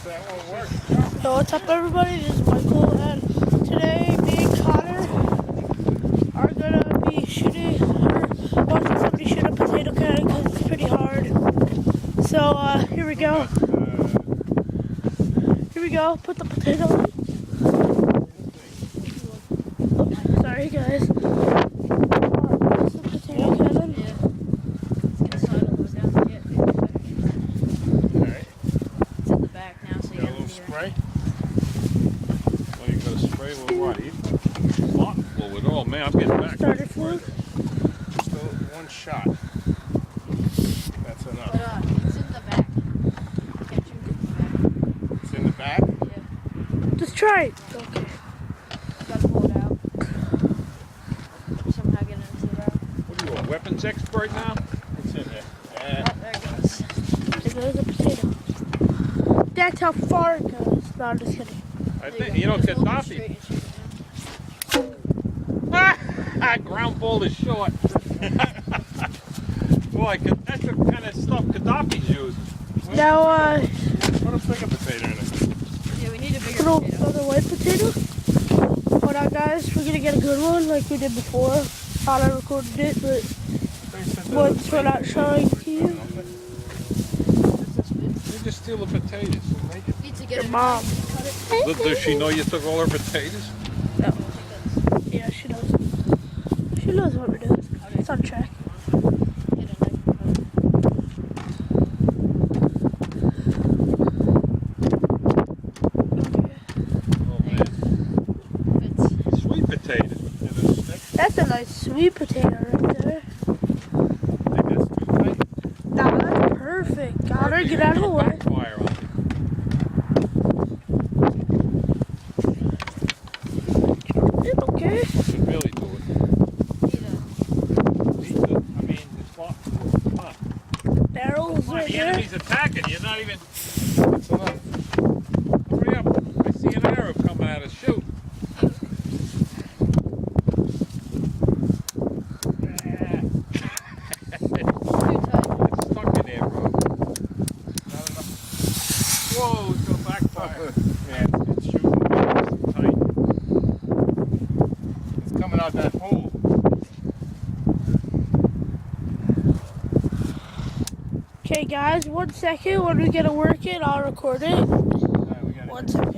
that won't work. Yo, what's up everybody? This is Michael, and today me and Connor are gonna be shooting, or watching somebody shoot a potato cannon because it's pretty hard. So here we go. Here we go. Put the potato in. Oh, sorry guys. This is the potato cannon. Spray? Well, you gotta spray with what? Hot fluid. Oh man, I'm getting back. Starter fluid? Just one shot. That's enough. It's in the back. Can't shoot it in the back. It's in the back? Yeah. Just try it. Okay. You gotta pull it out. Somehow get it into the route. What are you, a weapons expert now? It's in there. Oh, there it goes. There goes a potato. That's how far it goes. No, I'm just kidding. I think, you know, Gaddafi. Ground ball is short. Boy, that's the kind of stuff Gaddafi's using. Now, Put a bigger potato in it. Yeah, we need a bigger little potato. other white potato. Hold on, guys. We're gonna get a good one like we did before. Thought I recorded it, but once we're not showing to you. You just steal the potatoes and make it. Need to get Your it. mom. Cut it. Does she know you took all her potatoes? No. Yeah, she knows. She knows what we're doing. It's on track. Get a knife and cut it. Oh man. It's Sweet potatoes. That's a nice sweet potato right there. Think that's too tight? Nah, that's perfect. Connor, get out of the way. Backfire on you. It's okay. Should really do it. I mean, it's what? Come on. Barrels right The there. enemy's attacking. You're not even. That's enough. Hurry up. I see an Arab coming out of shoot. It's stuck in there, bro. Not enough. Whoa, it's gonna backfire. Yeah, it's shooting. It's tight. It's coming out that hole. Okay, guys, 1 second. When we get to work it, I'll record it. Alright, we got it. 1 second.